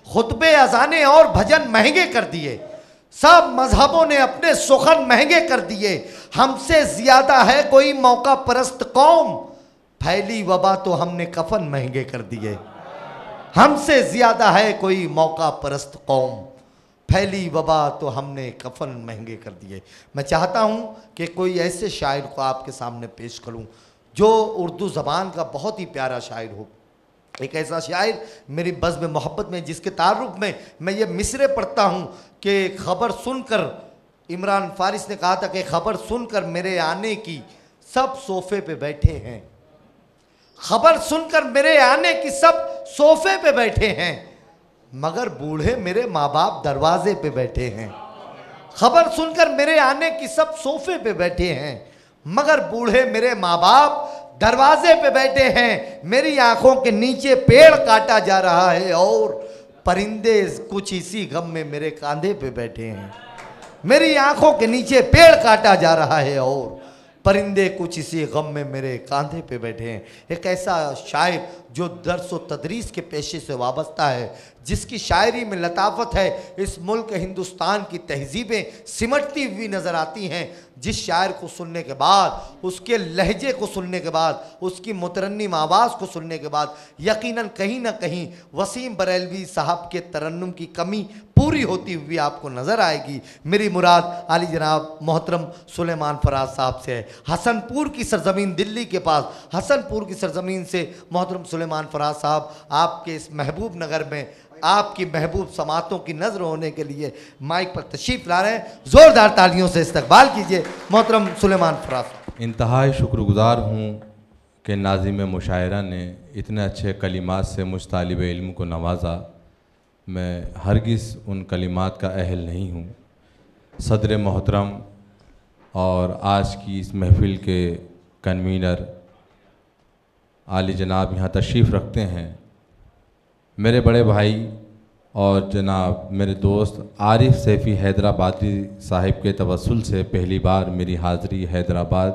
खुतबे अजाने और भजन महंगे कर दिए, सब मजहबों ने अपने सुखन महंगे कर दिए। हमसे ज्यादा है कोई मौका परस्त कौम, फैली वबा तो हमने कफन महंगे कर दिए। हमसे ज्यादा है कोई मौका परस्त कौम, फैली वबा तो हमने कफन महंगे कर दिए। मैं चाहता हूँ कि कोई ऐसे शायर को आपके सामने पेश करूँ जो उर्दू ज़बान का बहुत ही प्यारा शायर हो। एक ऐसा शायर मेरी बज़्म मोहब्बत में जिसके तारुफ में मैं ये मिसरे पढ़ता हूँ कि खबर सुनकर, इमरान फारिस ने कहा था कि खबर सुनकर मेरे आने की सब सोफ़े पे बैठे हैं, खबर सुनकर मेरे आने की सब सोफ़े पे बैठे हैं, मगर बूढ़े मेरे माँ बाप दरवाजे पे बैठे हैं। खबर सुनकर मेरे आने की सब सोफ़े पे बैठे हैं, मगर बूढ़े मेरे माँ बाप दरवाजे पे बैठे हैं। मेरी आंखों के नीचे पेड़ काटा जा रहा है और परिंदे कुछ इसी गम में मेरे कांधे पे बैठे हैं। मेरी आंखों के नीचे पेड़ काटा जा रहा है और परिंदे कुछ इसी गम में मेरे कांधे पे बैठे हैं। एक ऐसा शायर जो दर्स व तदरीस के पेशे से वाबस्ता है, जिसकी शायरी में लताफत है, इस मुल्क हिंदुस्तान की तहजीबें सिमटती हुई नज़र आती हैं। जिस शायर को सुनने के बाद, उसके लहजे को सुनने के बाद, उसकी मुतरन्निम आवाज़ को सुनने के बाद यकीनन कहीं ना कहीं वसीम बरेलवी साहब के तरन्नुम की कमी पूरी होती हुई आपको नज़र आएगी। मेरी मुराद आली जनाब मोहतरम सुलेमान फराज साहब से है। हसनपुर की सरजमीन दिल्ली के पास, हसनपुर की सरजमीन से मोहतरम सुलेमान फराज साहब आपके इस महबूब नगर में आपकी महबूब समातों की नज़र होने के लिए माइक पर तशरीफ़ ला रहे हैं। ज़ोरदार तालियों से इस्तकबाल कीजिए मोहतरम सुलेमान फराज। इंतहाई शुक्रगुज़ार हूँ कि नाज़िम मुशायरा ने इतने अच्छे कलिमात से मुझ तालिब इल्म को नवाजा। मैं हरगिज़ उन कलिमात का अहल नहीं हूँ। सदर मोहतरम और आज की इस महफ़िल के कन्वीनर आली जनाब यहाँ तशरीफ़ रखते हैं, मेरे बड़े भाई और जनाब मेरे दोस्त आरिफ सैफ़ी हैदराबादी साहिब के तवस्सुल से पहली बार मेरी हाज़री हैदराबाद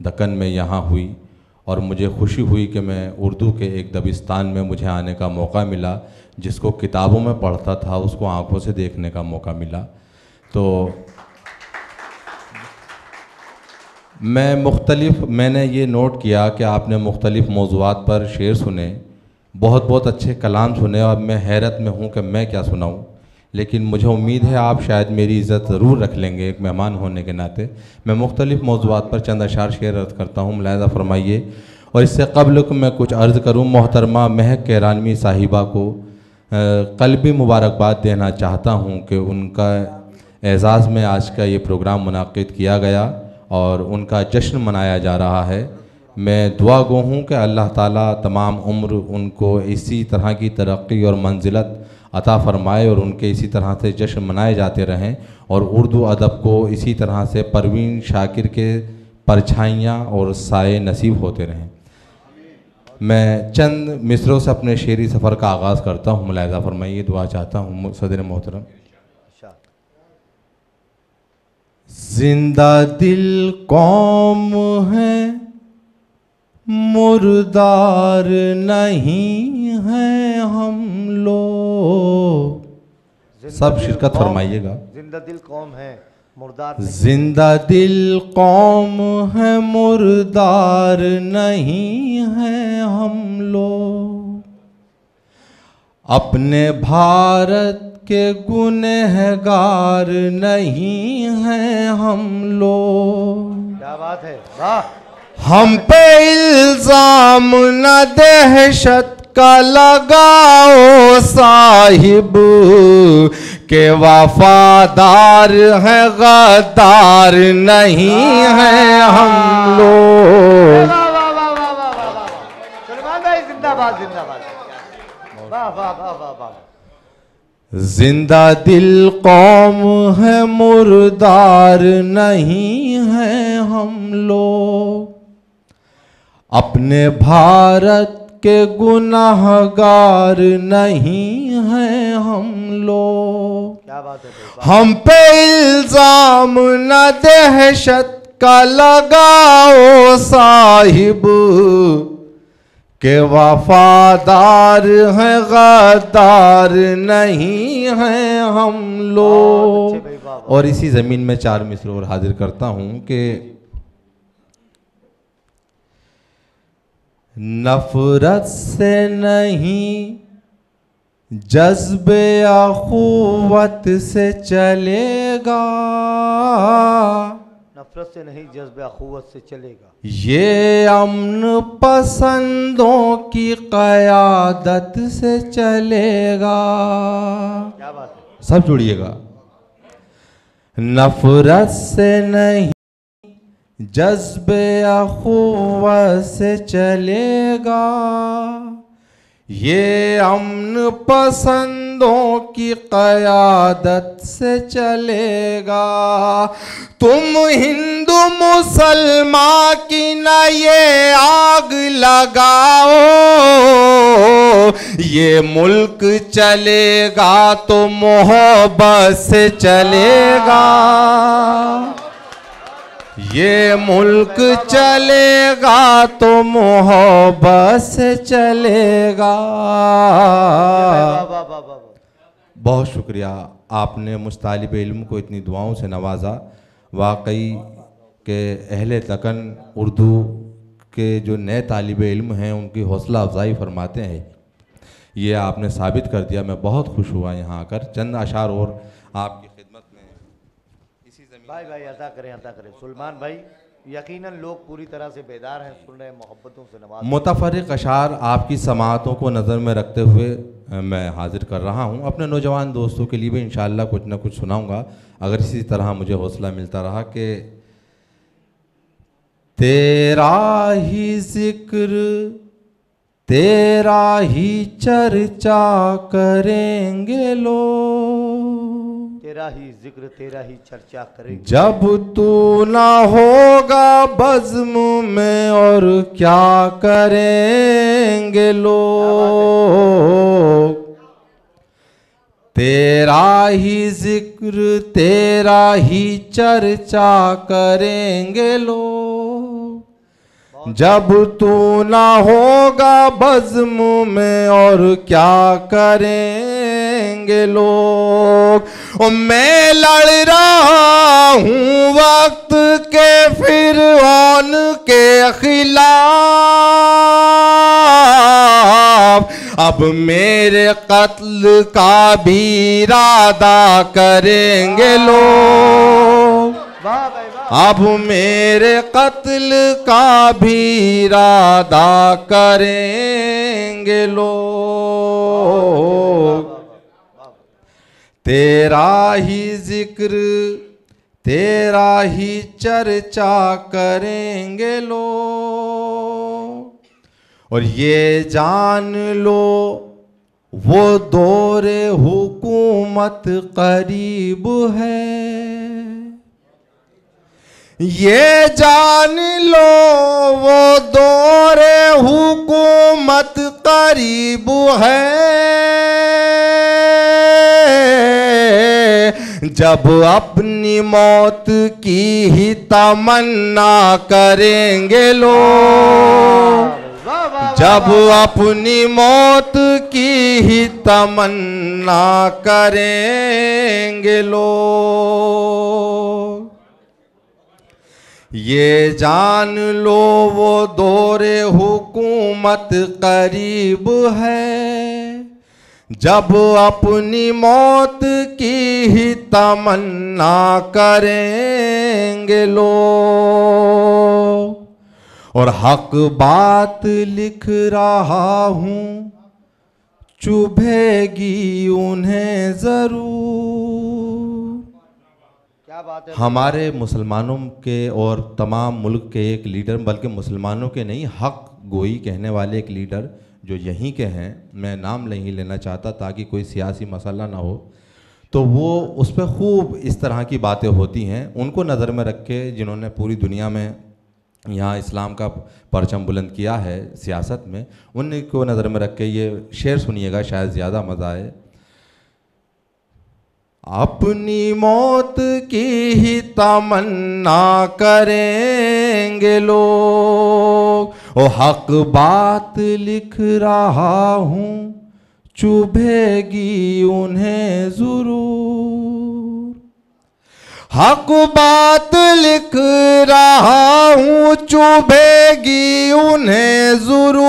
दक्कन में यहाँ हुई और मुझे खुशी हुई कि मैं उर्दू के एक दबिस्तान में मुझे आने का मौका मिला, जिसको किताबों में पढ़ता था उसको आँखों से देखने का मौका मिला। तो मैंने ये नोट किया कि आपने मुख्तलिफ़ मौज़ूआत पर शेर सुने, बहुत बहुत अच्छे कलाम सुने और मैं हैरत में हूँ कि मैं क्या सुनाऊँ, लेकिन मुझे उम्मीद है आप शायद मेरी इज़्ज़त ज़रूर रख लेंगे एक मेहमान होने के नाते। मैं मुख्तलिफ़ मौज़ूआत पर चंद अशार शेर अर्ज़ करता हूँ, मुलाहिज़ा फरमाइए। और इससे क़ब्ल कि मैं कुछ अर्ज़ करूँ, मोहतरमा महक कैरानवी साहिबा को क़ल्बी मुबारकबाद देना चाहता हूँ कि उनका एज़ाज़ में आज का ये प्रोग्राम मुनाक़िद किया गया और उनका जश्न मनाया जा रहा है। मैं दुआ गो हूँ कि अल्लाह ताला तमाम उम्र उनको इसी तरह की तरक्की और मंजिलत अता फ़रमाए और उनके इसी तरह से जश्न मनाए जाते रहें और उर्दू अदब को इसी तरह से परवीन शाकिर के परछाइयाँ और साए नसीब होते रहें। मैं चंद मिसरों से अपने शेरी सफ़र का आगाज़ करता हूँ, मुलाहिज़ा फरमाइए, दुआ चाहता हूँ सदर मोहतरम। जिंदा दिल कौम है, मुर्दार नहीं हैं हम लोग। सब शिरकत फरमाइएगा। जिंदा दिल कौम है मुर्दार, जिंदा दिल कौम है मुर्दार नहीं हैं हम लोग। अपने भारत के गुनहगार नहीं हैं हम लोग। क्या बात है, वाह। हम पे इल्जाम न दहशत का लगाओ साहिब के वफादार है गद्दार नहीं है हम लोग। सलमान भाई जिंदाबाद जिंदाबाद, वाह वाह वाह वाह वाह। जिंदा दिल कौम है मुर्दार नहीं है हम लोग। अपने भारत के गुनाहगार नहीं हैं हम लोग। क्या बात है, हम पे इल्जाम न दहशत का लगाओ साहिब के वफादार हैं गद्दार नहीं हैं हम लोग। और इसी ज़मीन में 4 मिसरे और हाजिर करता हूँ कि नफरत से नहीं जज्बे अखुवत से चलेगा, नफरत से नहीं जज्बे अखुवत से चलेगा। ये अमन पसंदों की क़यादत से चलेगा। क्या बात है, सब जुड़िएगा। नफरत से नहीं जज्बे अखुवत से चलेगा, ये अमन पसंदों की क़यादत से चलेगा। तुम हिंदू मुसलमान की न ये आग लगाओ, ये मुल्क चलेगा तो मोहब्बत से चलेगा, ये मुल्क चलेगा तो मोहब्बत से चलेगा। बहुत शुक्रिया, आपने मुझ तालिब इल्म को इतनी दुआओं से नवाजा। वाकई के अहले दक्कन उर्दू के जो नए तालिब इल्म हैं उनकी हौसला अफजाई फरमाते हैं, ये आपने साबित कर दिया। मैं बहुत खुश हुआ यहाँ आकर। चंद अशार और आपकी खिदमत में इसी ज़मीन भाई अता करें सुलेमान भाई, यकीनन लोग पूरी तरह से बेदार हैं, सुन रहे हैं, मोहब्बतों से नवाज। मुतफर्रिक अशार आपकी समाअतों को नज़र में रखते हुए मैं हाजिर कर रहा हूँ। अपने नौजवान दोस्तों के लिए भी इंशाअल्लाह कुछ ना कुछ सुनाऊँगा, अगर इसी तरह मुझे हौसला मिलता रहा। कि तेरा ही जिक्र तेरा ही चर्चा करेंगे लोग, तेरा ही जिक्र तेरा ही चर्चा करेंगे जब तू ना होगा बज़्म में, और क्या करेंगे लोग। तेरा ही जिक्र तेरा ही चर्चा करेंगे लोग, जब तू ना होगा बज़्म में, और क्या करेंगे लोग। और मैं लड़ रहा हूँ वक्त के फिरऔन के खिलाफ, अब मेरे कत्ल का भी इरादा करेंगे लोग, अब मेरे कत्ल का भी इरादा करेंगे लोग। तेरा ही जिक्र तेरा ही चर्चा करेंगे लोग। और ये जान लो वो दौरे हुकूमत करीब है, ये जान लो वो दौरे हुकूमत करीब है, जब अपनी मौत की ही तमन्ना करेंगे लोग, जब अपनी मौत की ही तमन्ना करेंगे लोग। ये जान लो वो दौरे हुकूमत करीब है, जब अपनी मौत की ही तमन्ना करेंगे लोग। और हक बात लिख रहा हूँ चुभेगी उन्हें ज़रूर। क्या बात है। हमारे मुसलमानों के और तमाम मुल्क के एक लीडर, बल्कि मुसलमानों के नहीं, हक गोई कहने वाले एक लीडर जो यहीं के हैं, मैं नाम नहीं लेना चाहता ताकि कोई सियासी मसला ना हो, तो वो उस पर खूब इस तरह की बातें होती हैं। उनको नज़र में रख के, जिन्होंने पूरी दुनिया में यहाँ इस्लाम का परचम बुलंद किया है सियासत में, उनको नज़र में रख के ये शेर सुनिएगा, शायद ज़्यादा मज़ा आए। अपनी मौत की ही तमन्ना करेंगे लोग, ओ हक बात लिख रहा हूँ, चुभेगी उन्हें जरूर। हक बात लिख रहा हूँ, चुभेगी उन्हें जरूर।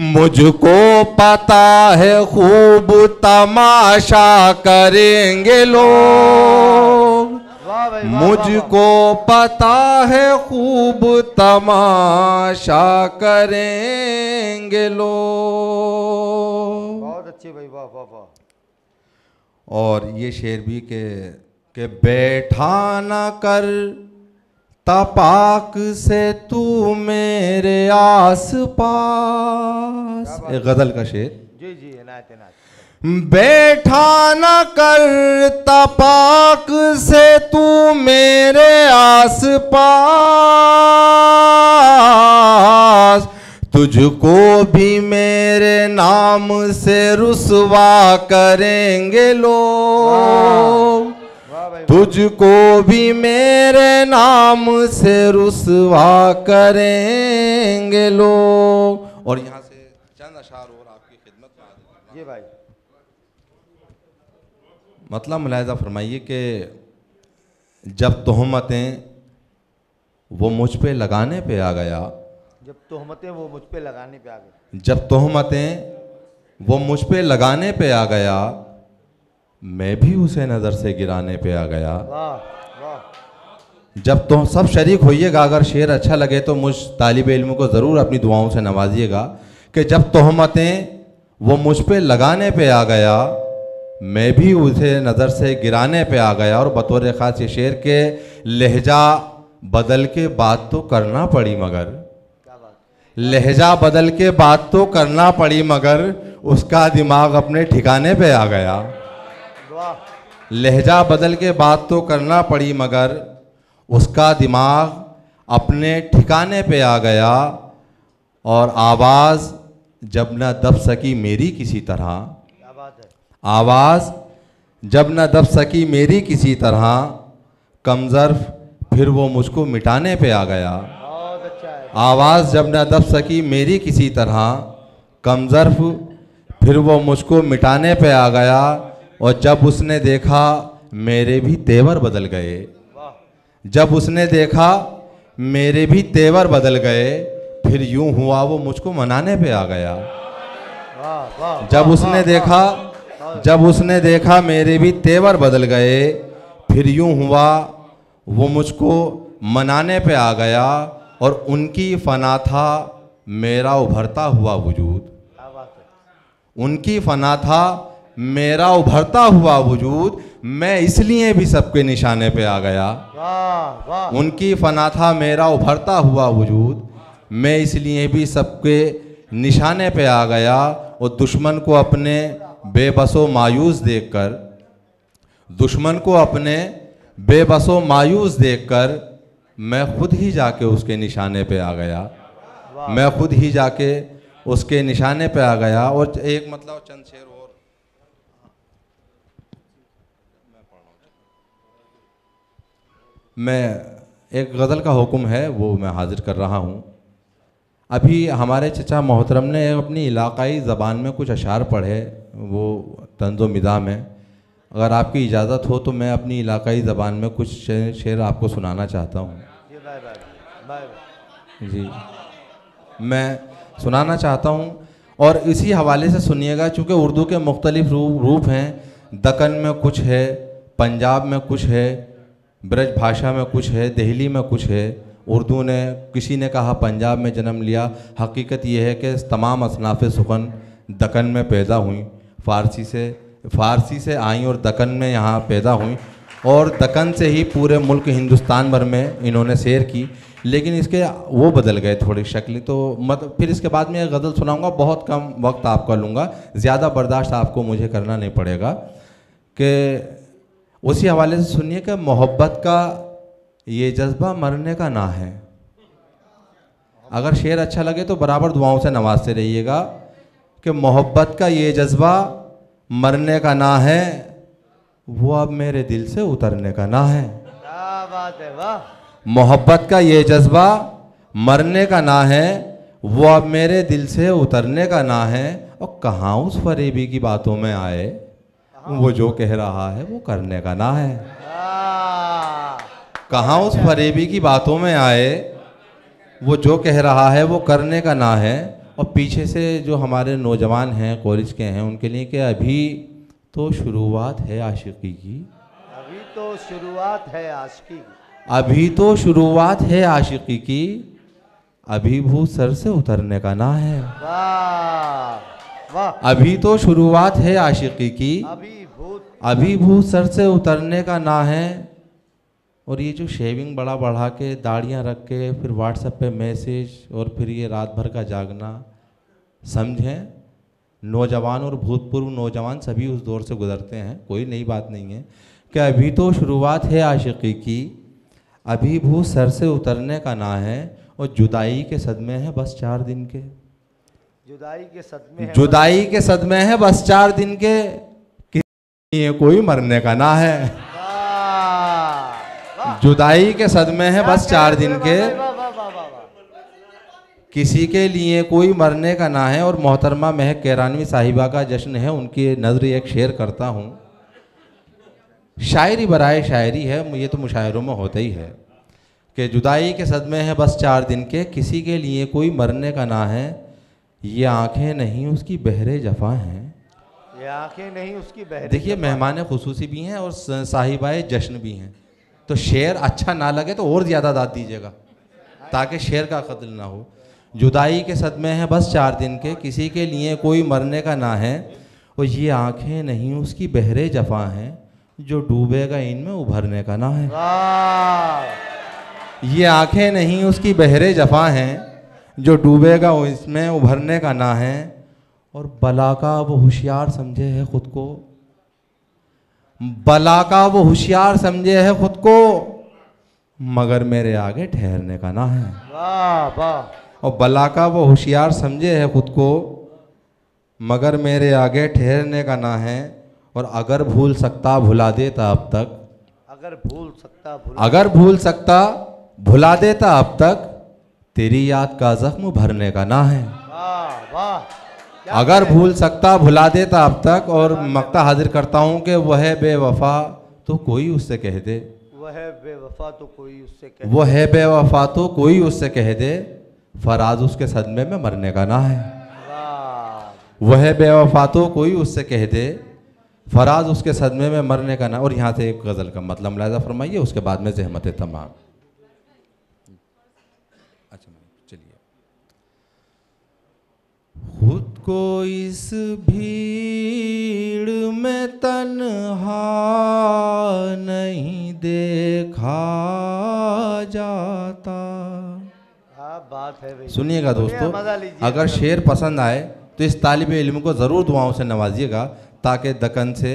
मुझको पता है खूब तमाशा करेंगे लोग, मुझको पता है खूब तमाशा करेंगे लोग। बहुत अच्छे भाई, वाह वाह वाह। और ये शेर भी के बैठा न कर तपाक से तू मेरे आस पास, एक गजल का शेर। जी जी, इनायत इनायत। बैठा न कर तपाक से तू मेरे आस पास, तुझको भी मेरे नाम से रुसवा करेंगे लोग, तुझको भी मेरे नाम से रुसवा करेंगे लोग। और यहाँ से चंद अशार और आपकी खिदमत में हाजिर करना। जी भाई। मतलब मुलाहिज़ा फरमाइए कि जब तोहमतें वो मुझ पे लगाने पे आ गया, जब तोहमतें वो मुझ पे लगाने पे आ गई, जब तोहमतें वो मुझ पे लगाने पे आ गया, मैं भी उसे नज़र से गिराने पे आ गया। वाह वाह। जब तो सब शरीक होइएगा, अगर शेर अच्छा लगे तो मुझ तालिब इल्म को ज़रूर अपनी दुआओं से नवाजिएगा कि जब तोहमतें वो मुझ पे लगाने पे आ गया, मैं भी उसे नज़र से गिराने पे आ गया। और बतौर ख़ास ये शेर के लहजा बदल के बात तो करना पड़ी, मगर लहजा बदल के बात तो करना पड़ी, मगर उसका दिमाग अपने ठिकाने पे आ गया। लहजा बदल के बात तो करना पड़ी, मगर उसका दिमाग अपने ठिकाने पे आ गया। और आवाज़ जब न दब सकी मेरी किसी तरह, आवाज़ जब न दब सकी मेरी किसी तरह, कमज़र्फ फिर वो मुझको मिटाने पे आ गया। आवाज़ जब न दब सकी मेरी किसी तरह, कमज़र्फ फिर वो मुझको मिटाने पे आ गया। और जब उसने देखा मेरे भी तेवर बदल गए, जब उसने देखा मेरे भी तेवर बदल गए, फिर यूं हुआ वो मुझको मनाने पे आ गया। जब उसने देखा, जब उसने देखा मेरे भी तेवर बदल गए, फिर यूं हुआ वो मुझको मनाने पे आ गया। और उनकी फना था मेरा उभरता हुआ वजूद, उनकी फना था मेरा उभरता हुआ वजूद, मैं इसलिए भी सबके निशाने पे आ गया। उनकी फना था मेरा उभरता हुआ वजूद, मैं इसलिए भी सबके निशाने पे आ गया। और दुश्मन को अपने बेबसो मायूस देखकर, दुश्मन को अपने बेबसो मायूस देखकर, मैं खुद ही जाके उसके निशाने पे आ गया। मैं खुद ही जाके उसके निशाने पे आ गया। और एक मतलब चंद शेर और मैं एक गज़ल का हुक्म है वो मैं हाजिर कर रहा हूँ। अभी हमारे चचा मोहतरम ने अपनी इलाकाई ज़बान में कुछ अशार पढ़े, वो तंज़ो मिज़ाह में। अगर आपकी इजाज़त हो तो मैं अपनी इलाकाई ज़बान में कुछ शेर आपको सुनाना चाहता हूँ। जी, मैं सुनाना चाहता हूँ और इसी हवाले से सुनिएगा, चूँकि उर्दू के मुख्तलिफ रूप हैं। दक्कन में कुछ है, पंजाब में कुछ है, ब्रज भाषा में कुछ है, दिल्ली में कुछ है। उर्दू ने, किसी ने कहा पंजाब में जन्म लिया, हकीकत यह है कि तमाम असनाफ़ सुखन दक्कन में पैदा हुई, फ़ारसी से आई और दक्कन में यहाँ पैदा हुई। और दक्कन से ही पूरे मुल्क हिंदुस्तान भर में इन्होंने सैर की। लेकिन इसके वो बदल गए थोड़ी शक्ल, तो फिर इसके बाद में एक गज़ल सुनाऊंगा, बहुत कम वक्त आपका लूँगा, ज़्यादा बर्दाश्त आपको मुझे करना नहीं पड़ेगा। कि उसी हवाले से सुनिए कि मोहब्बत का ये जज्बा मरने का ना है। अगर शेर अच्छा लगे तो बराबर दुआओं से नवाजते रहिएगा कि मोहब्बत का ये जज्बा मरने का ना है, वो अब मेरे दिल से उतरने का ना है। क्या बात है, वाह। मोहब्बत का ये जज्बा मरने का ना है, वो अब मेरे दिल से उतरने का ना है। और कहाँ उस फरेबी की बातों में आए, वो जो कह रहा है वो करने का ना है। कहाँ उस फरेबी की बातों में आए, वो जो कह रहा है वो करने का ना है। और पीछे से जो हमारे नौजवान हैं, कॉलेज के हैं, उनके लिए कि अभी तो शुरुआत है आशिकी की, अभी तो शुरुआत है आशिकी की, अभी तो शुरुआत है आशिकी की, अभी भूत सर से उतरने का ना है। वाह वाह, अभी तो शुरुआत है आशिकी की, अभी भूत सर से उतरने का ना है। और ये जो शेविंग बड़ा बढ़ा के, दाढ़ियाँ रख के, फिर व्हाट्सएप पे मैसेज, और फिर ये रात भर का जागना, समझें नौजवान और भूतपूर्व नौजवान सभी उस दौर से गुजरते हैं, कोई नई बात नहीं है कि अभी तो शुरुआत है आशिकी की, अभी भूत सर से उतरने का ना है। और जुदाई के सदमे हैं बस 4 दिन के, जुदाई के सदमे, जुदाई के सदमे हैं बस 4 दिन के, ये कोई मरने का ना है। जुदाई के सदमे हैं बस 4 दिन के, किसी के लिए कोई मरने का ना है। और मोहतरमा महक कैरानवी साहिबा का जश्न है, उनकी नज़र एक शेर करता हूँ। शायरी बराए शायरी है, ये तो मुशायरों में होता ही है कि जुदाई के सदमे हैं बस 4 दिन के, किसी के लिए कोई मरने का ना है। ये आंखें नहीं उसकी बहरे जफा हैं, ये आंखें नहीं उसकी बहरे। देखिए मेहमान खुसूसी भी हैं और साहिबाए जश्न भी हैं, तो शेर अच्छा ना लगे तो और ज़्यादा दाद दीजिएगा ताकि शेर का कत्ल ना हो। जुदाई के सदमे हैं बस 4 दिन के, किसी के लिए कोई मरने का ना है। और ये आंखें नहीं उसकी बहरे जफा हैं, जो डूबेगा इनमें उभरने का ना है। ये आंखें नहीं उसकी बहरे जफा हैं, जो डूबेगा इसमें उभरने का ना है। और बला का वो होशियार समझे है खुद को, बला का वो होशियार समझे है खुद को, मगर मेरे आगे ठहरने का ना है। वाह वाह। और बला का वो होशियार समझे है खुद को, मगर मेरे आगे ठहरने का ना है। और अगर भूल सकता भुला देता अब तक, अगर भूल सकता अगर भूल सकता भुला देता अब तक, तेरी याद का जख्म भरने का ना है। वाह वाह। अगर भूल सकता भुला देता अब तक। और मक्ता हाजिर करता हूँ कि वह बेवफा तो कोई उससे कह दे, वह बेवफा तो कोई उससे कह दे, वो है बेवफा तो कोई उससे कह दे, फराज उसके सदमे में मरने का ना है। वह बेवफा तो कोई उससे कह दे, फराज उसके सदमे में मरने का ना। और यहाँ से एक गज़ल का मतलब मुलाहिज़ा फरमाइए, उसके बाद में ज़हमत तमाम। अच्छा चलिए। खुद को इस भीड़ में तन्हा नहीं देखा जाता। बात है भाई। सुनिएगा दोस्तों, अगर शेर पसंद आए तो इस तालिब इल्म को ज़रूर दुआओं से नवाजिएगा, ताकि दक्कन से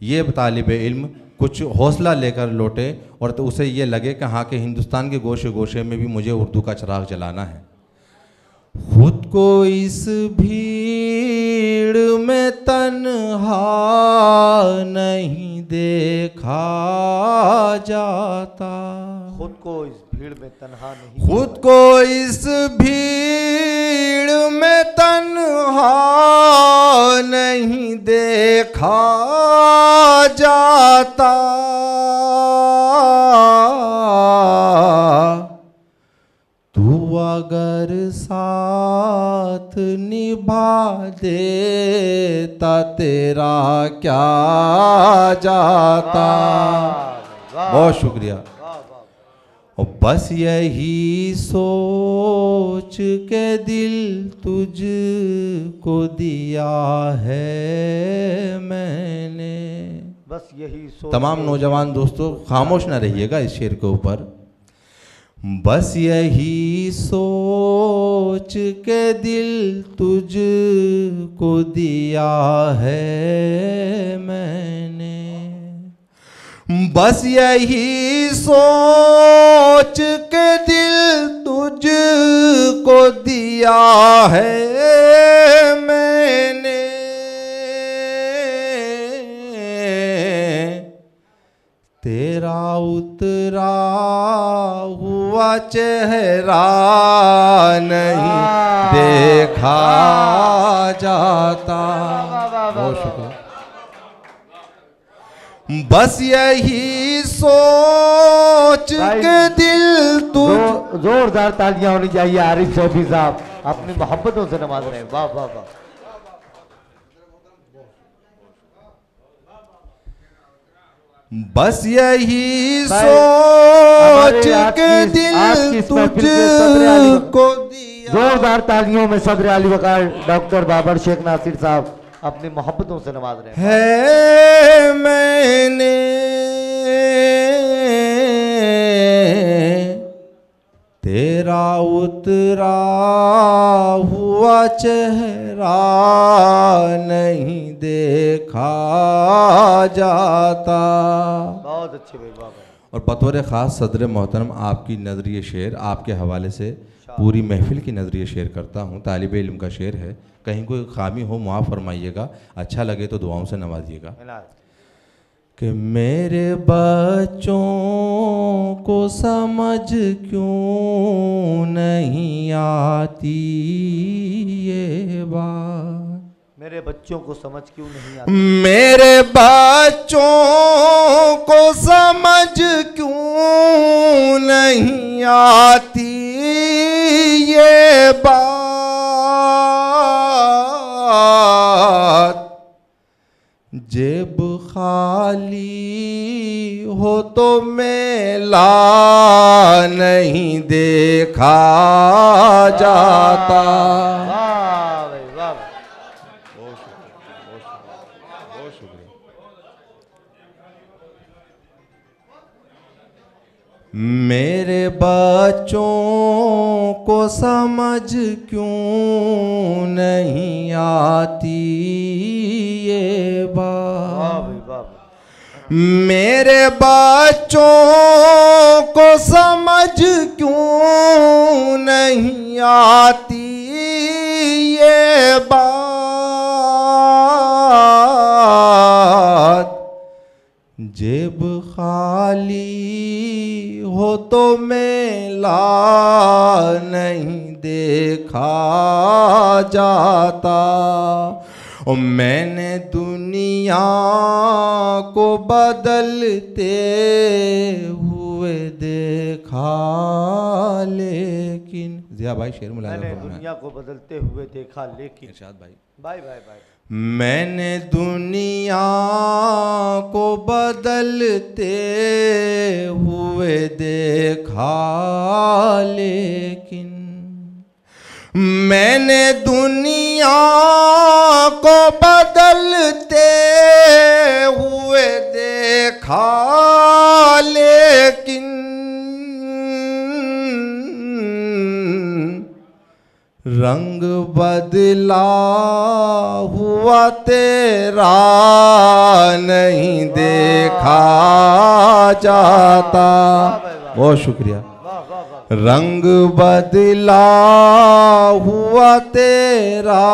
ये तालिब इल्म कुछ हौसला लेकर लौटे और तो उसे ये लगे कि हाँ कि हिंदुस्तान के गोशे गोशे में भी मुझे उर्दू का चिराग जलाना है। खुद को इस भीड़ में तन्हा नहीं देखा जाता, खुद को इस भीड़ में तन्हा नहीं, खुद को इस भीड़ में तन्हा नहीं देखा जाता। तू अगर साथ निभा देता तेरा क्या जाता। बहुत शुक्रिया। और बस यही सोच के दिल तुझको दिया है मैंने। बस यही सोच। तमाम नौजवान दोस्तों खामोश ना रहिएगा इस शेर के ऊपर। बस यही सोच के दिल तुझको दिया है मैंने, बस यही सोच के दिल तुझको दिया है मैंने। तेरा उतरा हुआ चेहरा नहीं देखा जाता। बहुत शुक्रिया। बस यही सोच के दिल तुझ जोरदार तालियां होनी चाहिए आरिफ शफी साहब, अपनी मोहब्बतों से नवाज रहे हैं। वाह वाह वाह। बस यही सोच के दिल तुझको दिया। जोरदार तालियों में सदर अली वकार डॉक्टर बाबर शेख नासिर साहब अपनी मोहब्बतों से नवाज रहे हैं। मैंने तेरा उतरा हुआ चेहरा नहीं देखा जाता। बहुत अच्छे भाई, वाह। और बतौर ख़ास सदर मोहतरम आपकी नजरिए शेर आपके हवाले से पूरी महफिल की नजरिए शेर करता हूँ। तालिब इल्म का शेर है, कहीं कोई खामी हो माफ़ फरमाइएगा, अच्छा लगे तो दुआओं से नवाजिएगा। कि मेरे बच्चों को समझ क्यों नहीं आती ये बात, मेरे बच्चों को समझ क्यों नहीं आती, मेरे बच्चों को समझ क्यों नहीं आती ये बात। जेब खाली हो तो मेला नहीं देखा जाता। वाह भाई वाह। बहुत शुक्रिया। मेरे बच्चों को समझ क्यों नहीं आती ये बात, मेरे बच्चों को समझ क्यों नहीं आती ये बात। जेब खाली हो तो मेला नहीं देखा जाता। और मैंने दुनिया को बदलते हुए देखा, लेकिन जिया भाई शेर मुलाज़म, मैंने दुनिया को बदलते हुए देखा लेकिन, इरशाद भाई बाय बाय बाय, मैंने दुनिया को बदलते हुए देखा लेकिन, मैंने दुनिया को बदलते हुए देखा लेकिन, रंग बदला हुआ तेरा नहीं देखा जाता। बहुत शुक्रिया। रंग बदला हुआ तेरा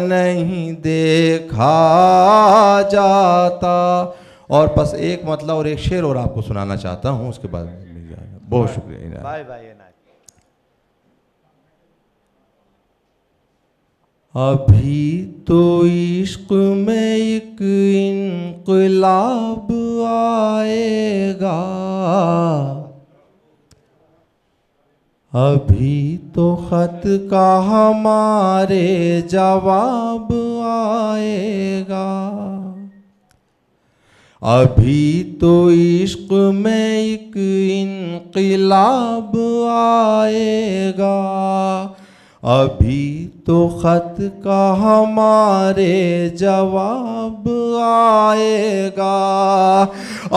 नहीं देखा जाता। और बस एक मतलब और एक शेर और आपको सुनाना चाहता हूँ, उसके बाद मिल जाएगा। बहुत शुक्रिया। Bye bye. अभी तो इश्क में एक इनकलाब आएगा, अभी तो खत का हमारे जवाब आएगा, अभी तो इश्क में एक इनकलाब आएगा, अभी तो खत का हमारे जवाब आएगा,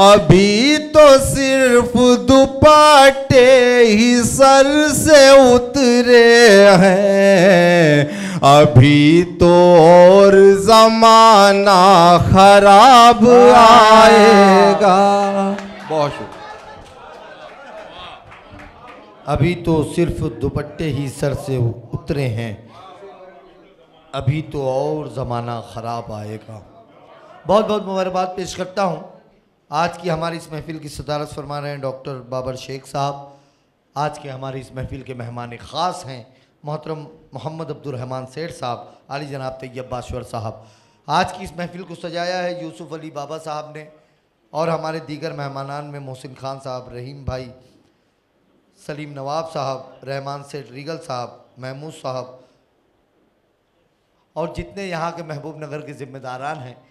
अभी तो सिर्फ दुपट्टे ही सर से उतरे हैं, अभी तो और जमाना खराब आएगा। बहुत शुक्रिया। अभी तो सिर्फ दुपट्टे ही सर से उतरे हैं, अभी तो और ज़माना ख़राब आएगा। बहुत बहुत मुबारकबाद पेश करता हूँ आज की हमारी इस महफिल की सदारत फरमा रहे हैं डॉक्टर बाबर शेख साहब। आज के हमारी इस महफिल के मेहमान ख़ास हैं मोहतरम मोहम्मद अब्दुल रहमान सेठ साहब, आली जनाब तैयब बाशवर साहब। आज की इस महफिल को सजाया है यूसुफ अली बाबा साहब ने, और हमारे दीगर मेहमानान में मोहसिन खान साहब, रहीम भाई, सलीम नवाब साहब, रहमान सेठ रीगल साहब, महमूद साहब, और जितने यहाँ के महबूब नगर के ज़िम्मेदारान हैं